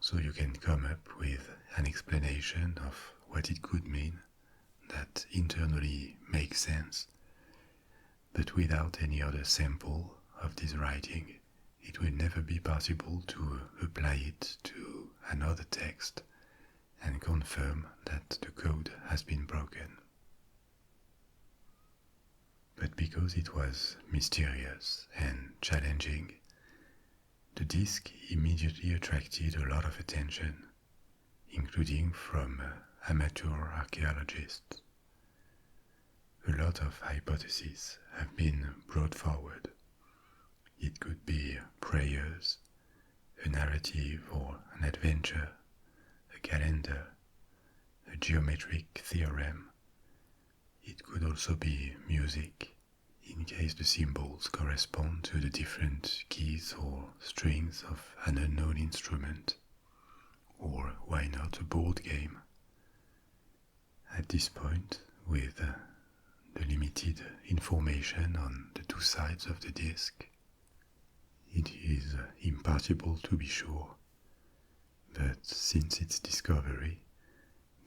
so you can come up with an explanation of what it could mean that internally makes sense, but without any other sample of this writing, it will never be possible to apply it to another text and confirm that the code has been broken. But because it was mysterious and challenging, the disk immediately attracted a lot of attention, including from amateur archaeologists. A lot of hypotheses have been brought forward. It could be prayers, a narrative or an adventure, a calendar, a geometric theorem. It could also be music, in case the symbols correspond to the different keys or strings of an unknown instrument. Or why not a board game? At this point, with the limited information on the two sides of the disk, it is impossible to be sure, but since its discovery,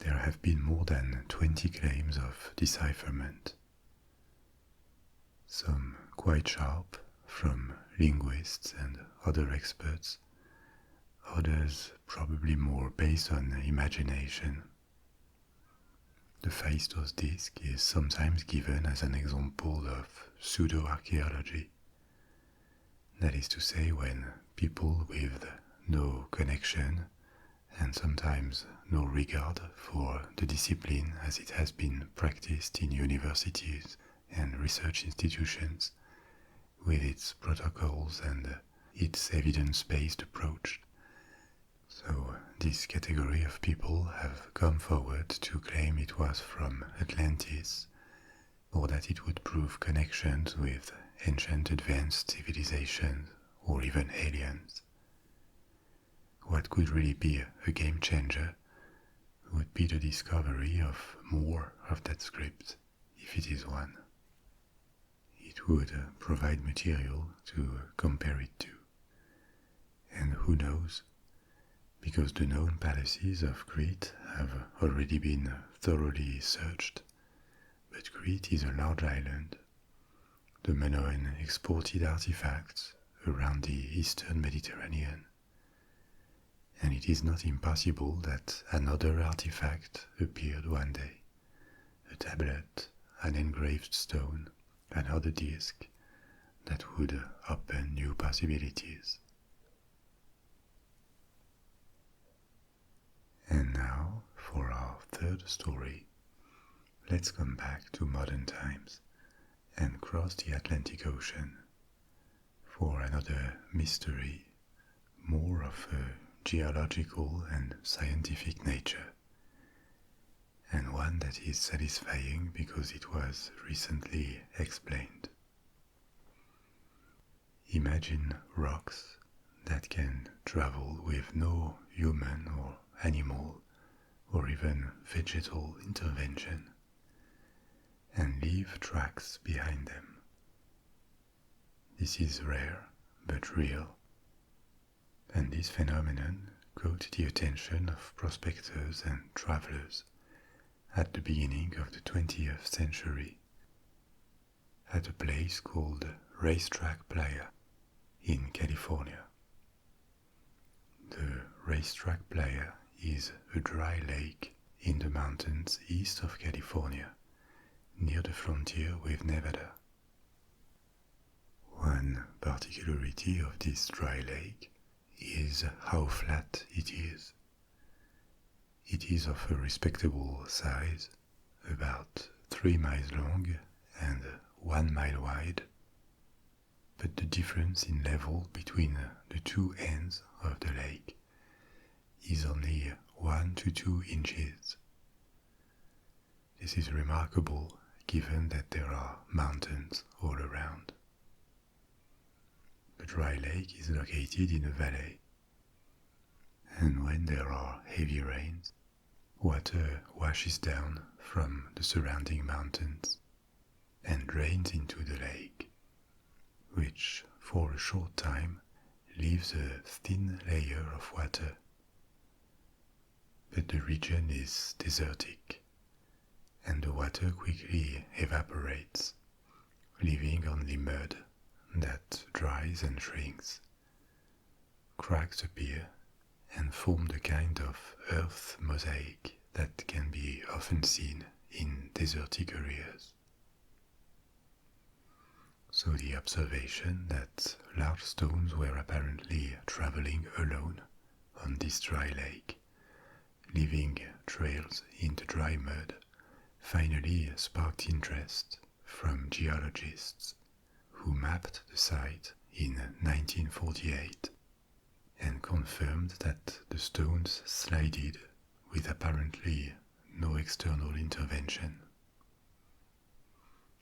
there have been more than 20 claims of decipherment. Some quite sharp from linguists and other experts, others probably more based on imagination. The Phaistos Disc is sometimes given as an example of pseudo-archaeology. That is to say, when people with no connection and sometimes no regard for the discipline as it has been practiced in universities and research institutions, with its protocols and its evidence-based approach. So this category of people have come forward to claim it was from Atlantis, or that it would prove connections with ancient advanced civilizations or even aliens. What could really be a game changer would be the discovery of more of that script, if it is one. It would provide material to compare it to. And who knows, because the known palaces of Crete have already been thoroughly searched, but Crete is a large island. The Minoan exported artifacts around the eastern Mediterranean, and it is not impossible that another artifact appeared one day, a tablet, an engraved stone, another disc that would open new possibilities. And now, for our third story, let's come back to modern times and cross the Atlantic Ocean for another mystery, more of a geological and scientific nature, and one that is satisfying because it was recently explained. Imagine rocks that can travel with no human or animal or even vegetal intervention and leave tracks behind them. This is rare but real, and this phenomenon caught the attention of prospectors and travelers at the beginning of the 20th century at a place called Racetrack Playa in California. The Racetrack Playa is a dry lake in the mountains east of California, near the frontier with Nevada. One particularity of this dry lake is how flat it is. It is of a respectable size, about 3 miles long and 1 mile wide, but the difference in level between the two ends of the lake is only 1 to 2 inches. This is remarkable given that there are mountains all around. The dry lake is located in a valley, and when there are heavy rains, Water washes down from the surrounding mountains and drains into the lake, which for a short time leaves a thin layer of water. But the region is desertic, and the water quickly evaporates, leaving only mud that dries and shrinks. Cracks appear and form the kind of earth mosaic that can be often seen in desertic areas. So the observation that large stones were apparently traveling alone on this dry lake, leaving trails in the dry mud, finally sparked interest from geologists who mapped the site in 1948 and confirmed that the stones slided with apparently no external intervention.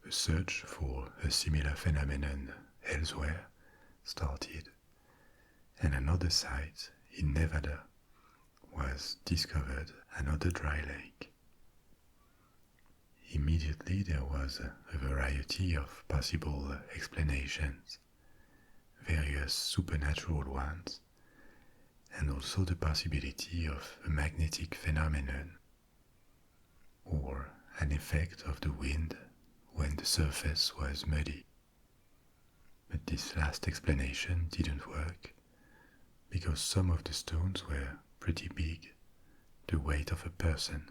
A search for a similar phenomenon elsewhere started, and another site in Nevada was discovered, another dry lake. Immediately there was a variety of possible explanations, various supernatural ones, and also the possibility of a magnetic phenomenon or an effect of the wind when the surface was muddy. But this last explanation didn't work because some of the stones were pretty big, the weight of a person,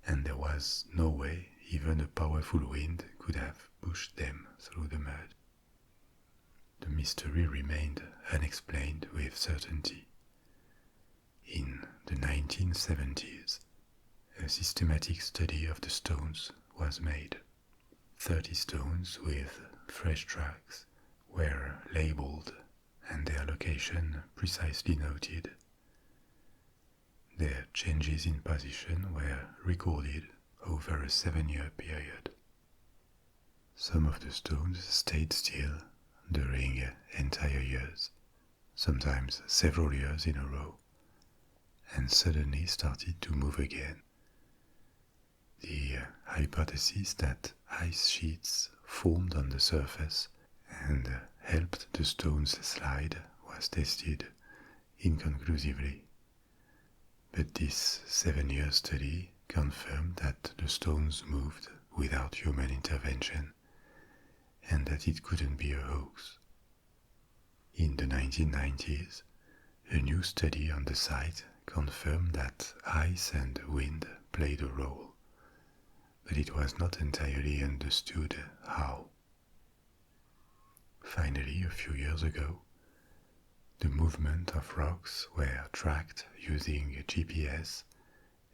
and there was no way even a powerful wind could have pushed them through the mud. The mystery remained unexplained with certainty. In the 1970s, a systematic study of the stones was made. 30 stones with fresh tracks were labeled and their location precisely noted. Their changes in position were recorded over a 7-year period. Some of the stones stayed still during entire years, sometimes several years in a row, and suddenly started to move again. The hypothesis that ice sheets formed on the surface and helped the stones slide was tested inconclusively. But this 7-year study confirmed that the stones moved without human intervention and that it couldn't be a hoax. In the 1990s, a new study on the site confirmed that ice and wind played a role, but it was not entirely understood how. Finally, a few years ago, the movement of rocks were tracked using GPS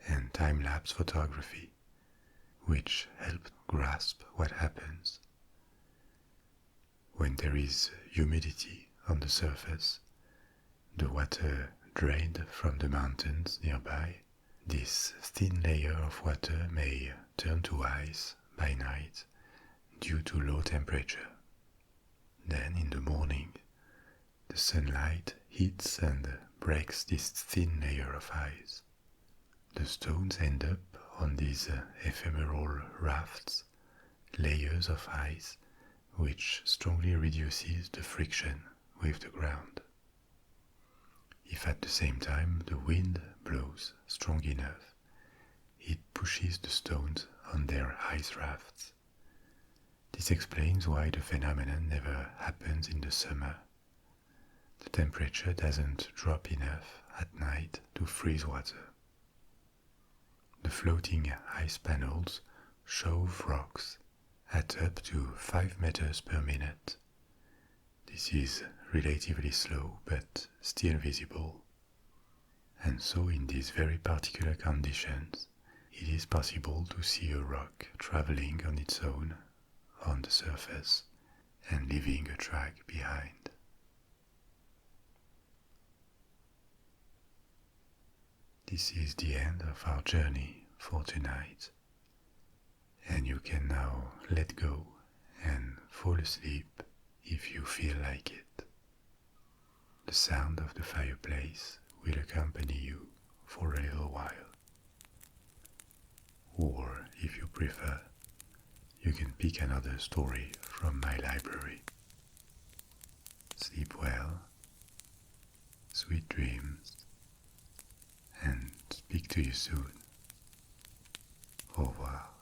and time-lapse photography, which helped grasp what happens. When there is humidity on the surface, the water drained from the mountains nearby, this thin layer of water may turn to ice by night due to low temperature. Then in the morning, the sunlight hits and breaks this thin layer of ice. The stones end up on these ephemeral rafts, layers of ice, which strongly reduces the friction with the ground. If at the same time the wind blows strong enough, it pushes the stones on their ice rafts. This explains why the phenomenon never happens in the summer. The temperature doesn't drop enough at night to freeze water. The floating ice panels shove rocks at up to 5 meters per minute. This is relatively slow but still visible. And so in these very particular conditions, it is possible to see a rock traveling on its own on the surface and leaving a track behind. This is the end of our journey for tonight, and you can now let go and fall asleep if you feel like it. The sound of the fireplace will accompany you for a little while. or if you prefer, you can pick another story from my library. Sleep well, sweet dreams, and speak to you soon. Au revoir.